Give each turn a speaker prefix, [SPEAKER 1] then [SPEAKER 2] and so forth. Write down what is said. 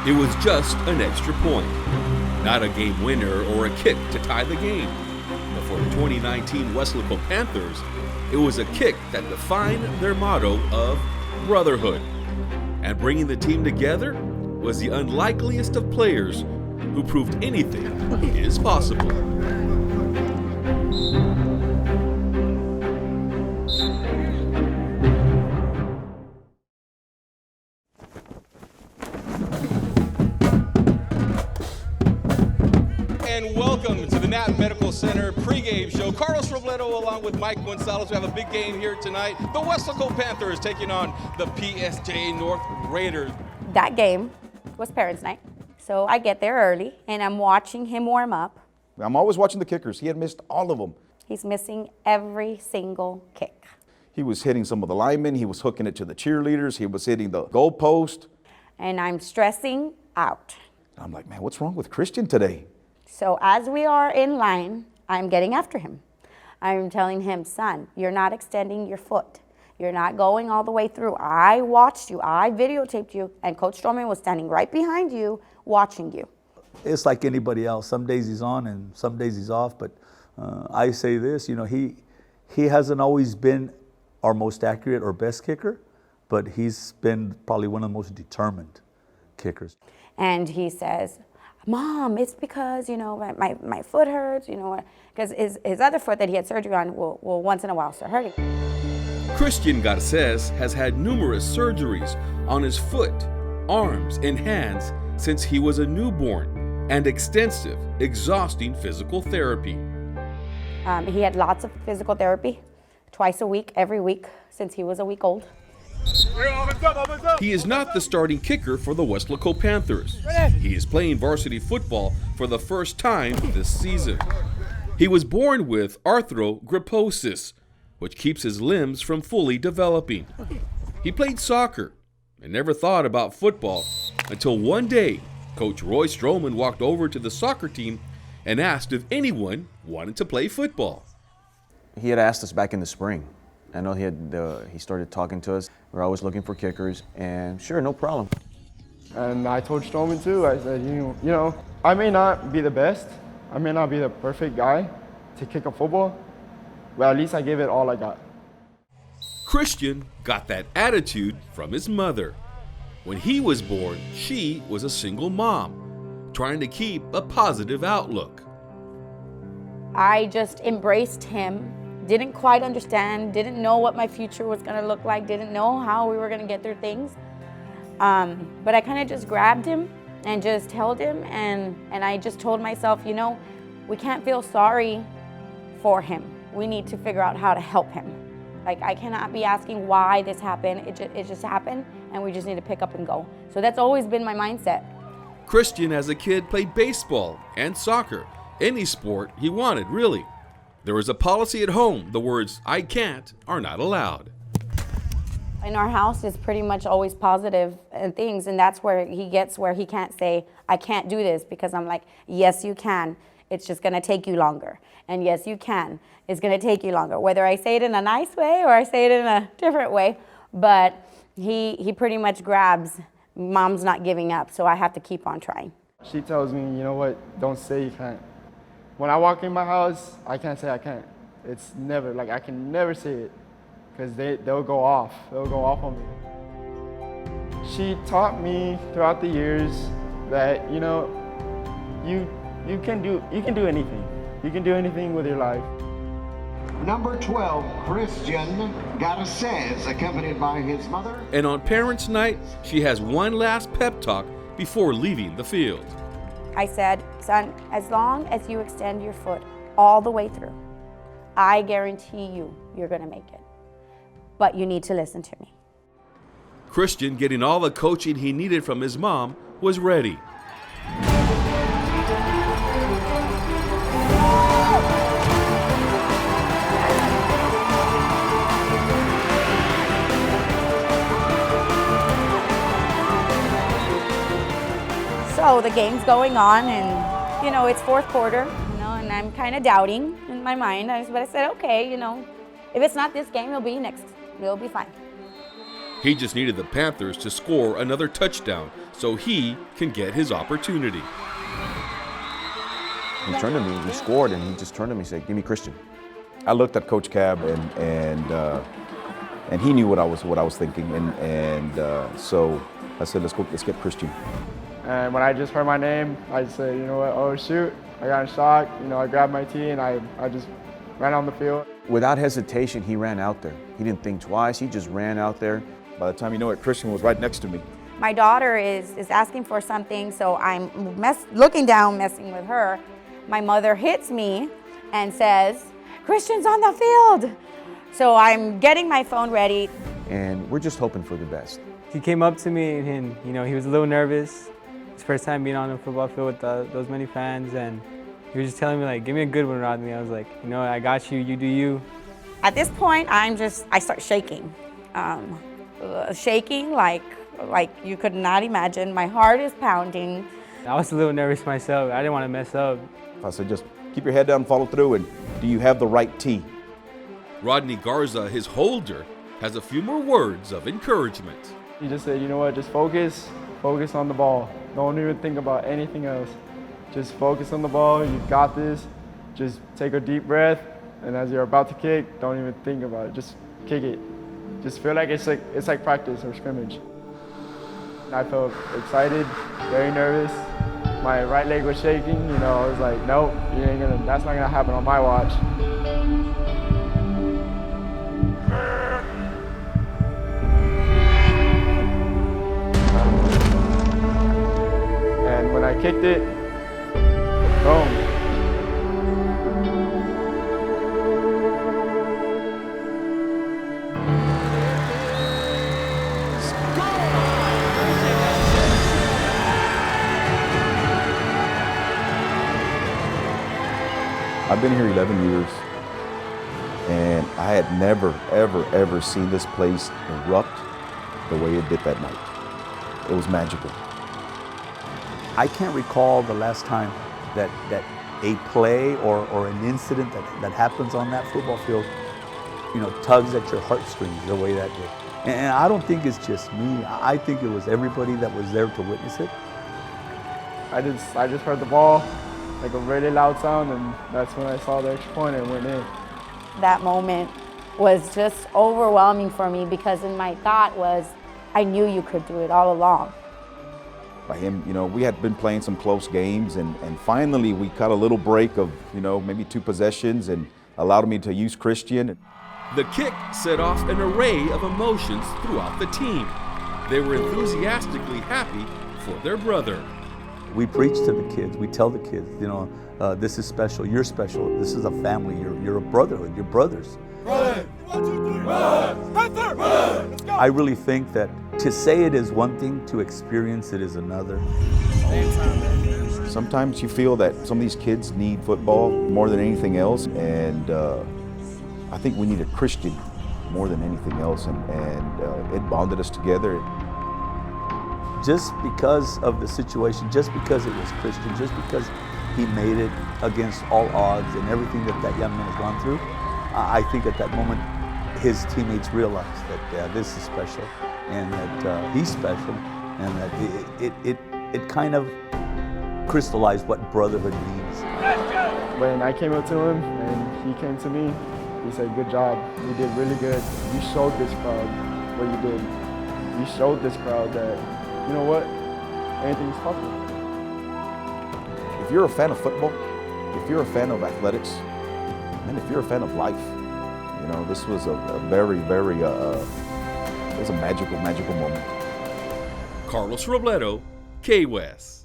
[SPEAKER 1] It was just an extra point, not a game winner or a kick to tie the game. But for the 2019 Weslaco Panthers, it was a kick that defined their motto of brotherhood. And bringing the team together was the unlikeliest of players who proved anything is possible.
[SPEAKER 2] And welcome to the Knapp Medical Center pregame show. Carlos Robledo along with Mike Gonzalez. We have a big game here tonight. The Weslaco Panthers taking on the PSJ North Raiders.
[SPEAKER 3] That game was parents' night, so I get there early and I'm watching him warm up.
[SPEAKER 4] I'm always watching the kickers. He had missed all of them.
[SPEAKER 3] He's missing every single kick.
[SPEAKER 4] He was hitting some of the linemen. He was hooking it to the cheerleaders. He was hitting the goalpost.
[SPEAKER 3] And I'm stressing out.
[SPEAKER 4] I'm like, man, what's wrong with Cristian today?
[SPEAKER 3] So as we are in line, I'm getting after him. I'm telling him, son, you're not extending your foot. You're not going all the way through. I watched you. I videotaped you. And Coach Stroman was standing right behind you, watching you.
[SPEAKER 5] It's like anybody else. Some days he's on and some days he's off. But I say this, he hasn't always been our most accurate or best kicker, but he's been probably one of the most determined kickers.
[SPEAKER 3] And he says, Mom, it's because, my foot hurts, because his other foot that he had surgery on will once in a while start hurting.
[SPEAKER 1] Cristian Garces has had numerous surgeries on his foot, arms, and hands since he was a newborn, and extensive, exhausting physical therapy.
[SPEAKER 3] He had lots of physical therapy, twice a week, every week, since he was a week old.
[SPEAKER 1] He is not the starting kicker for the Weslaco Panthers. He is playing varsity football for the first time this season. He was born with arthrogryposis, which keeps his limbs from fully developing. He played soccer and never thought about football until one day, Coach Roy Stroman walked over to the soccer team and asked if anyone wanted to play football.
[SPEAKER 6] He had asked us back in the spring. I know he started talking to us. We're always looking for kickers, and sure, no problem.
[SPEAKER 7] And I told Stroman too, I said, I may not be the best, I may not be the perfect guy to kick a football, but at least I gave it all I got.
[SPEAKER 1] Cristian got that attitude from his mother. When he was born, she was a single mom, trying to keep a positive outlook.
[SPEAKER 3] I just embraced him. Didn't quite understand, didn't know what my future was gonna look like, didn't know how we were gonna get through things. But I kind of just grabbed him and just held him, and I just told myself, we can't feel sorry for him. We need to figure out how to help him. Like, I cannot be asking why this happened. It just happened, and we just need to pick up and go. So that's always been my mindset.
[SPEAKER 1] Cristian, as a kid, played baseball and soccer, any sport he wanted, really. There is a policy at home. The words, "I can't," are not allowed.
[SPEAKER 3] In our house, it's pretty much always positive things, and that's where he gets where he can't say, I can't do this, because I'm like, yes, you can. It's just gonna take you longer. And yes, you can. It's gonna take you longer. Whether I say it in a nice way or I say it in a different way, but he pretty much grabs, Mom's not giving up, so I have to keep on trying.
[SPEAKER 7] She tells me, you know what, don't say you can't. When I walk in my house, I can't say I can't. It's never, I can never say it, because they'll go off. They'll go off on me. She taught me throughout the years that, you can do anything. You can do anything with your life.
[SPEAKER 8] Number 12, Cristian Garces, accompanied by his mother.
[SPEAKER 1] And on Parents' Night, she has one last pep talk before leaving the field.
[SPEAKER 3] I said, son, as long as you extend your foot all the way through, I guarantee you're gonna make it. But you need to listen to me.
[SPEAKER 1] Cristian, getting all the coaching he needed from his mom, was ready.
[SPEAKER 3] So the game's going on, and it's fourth quarter, and I'm kind of doubting in my mind. But I said, okay, if it's not this game, it'll be next. It'll be fine.
[SPEAKER 1] He just needed the Panthers to score another touchdown so he can get his opportunity.
[SPEAKER 6] He turned to me, we scored, and he just turned to me and said, "Give me Cristian."
[SPEAKER 4] I looked at Coach Cab, and he knew what I was thinking, so I said, let's get Cristian.
[SPEAKER 7] And when I just heard my name, I just said, you know what, oh shoot, I got in shock. I grabbed my tee and I just ran on the field.
[SPEAKER 6] Without hesitation, he ran out there. He didn't think twice, he just ran out there.
[SPEAKER 4] By the time you know it, Cristian was right next to me.
[SPEAKER 3] My daughter is asking for something, so I'm looking down, messing with her. My mother hits me and says, "Cristian's on the field." So I'm getting my phone ready.
[SPEAKER 6] And we're just hoping for the best.
[SPEAKER 9] He came up to me and he was a little nervous. His first time being on a football field with those many fans, and he was just telling me, like, "Give me a good one, Rodney." I was like, "I got you, you do you."
[SPEAKER 3] At this point, I start shaking. Shaking like you could not imagine. My heart is pounding.
[SPEAKER 9] I was a little nervous myself. I didn't want to mess up.
[SPEAKER 4] I said, just keep your head down, follow through, and do you have the right tee?
[SPEAKER 1] Rodney Garza, his holder, has a few more words of encouragement.
[SPEAKER 7] He just said, you know what, just focus on the ball. Don't even think about anything else. Just focus on the ball, you got this. Just take a deep breath, and as you're about to kick, don't even think about it, just kick it. Just feel like it's like practice or scrimmage. I felt excited, very nervous. My right leg was shaking, I was like, nope, that's not gonna happen on my watch. And when I kicked it, boom.
[SPEAKER 4] I've been here 11 years, and I had never, ever seen this place erupt the way it did that night. It was magical.
[SPEAKER 5] I can't recall the last time that a play or an incident that happens on that football field, tugs at your heartstrings the way that did. And I don't think it's just me. I think it was everybody that was there to witness it.
[SPEAKER 7] I just heard the ball, like a really loud sound, and that's when I saw the extra point and went in.
[SPEAKER 3] That moment was just overwhelming for me because my thought was, I knew you could do it all along.
[SPEAKER 4] By him, we had been playing some close games, and finally we cut a little break of, maybe 2 possessions and allowed me to use Cristian.
[SPEAKER 1] The kick set off an array of emotions throughout the team. They were enthusiastically happy for their brother.
[SPEAKER 5] We preach to the kids, we tell the kids, this is special, you're special, this is a family, you're a brotherhood, you're brothers. I really think that to say it is one thing, to experience it is another.
[SPEAKER 4] Sometimes you feel that some of these kids need football more than anything else, and I think we needed Cristian more than anything else, and it bonded us together.
[SPEAKER 5] Just because of the situation, just because it was Cristian, just because he made it against all odds and everything that young man has gone through, I think at that moment his teammates realized that this is special and that he's special, and that it kind of crystallized what brotherhood means.
[SPEAKER 7] When I came up to him and he came to me, he said, "Good job, you did really good. You showed this crowd what you did. You showed this crowd that, you know what, anything's possible."
[SPEAKER 4] If you're a fan of football, if you're a fan of athletics, and if you're a fan of life, this was a very, very, it was a magical moment.
[SPEAKER 1] Carlos Robledo, K-West.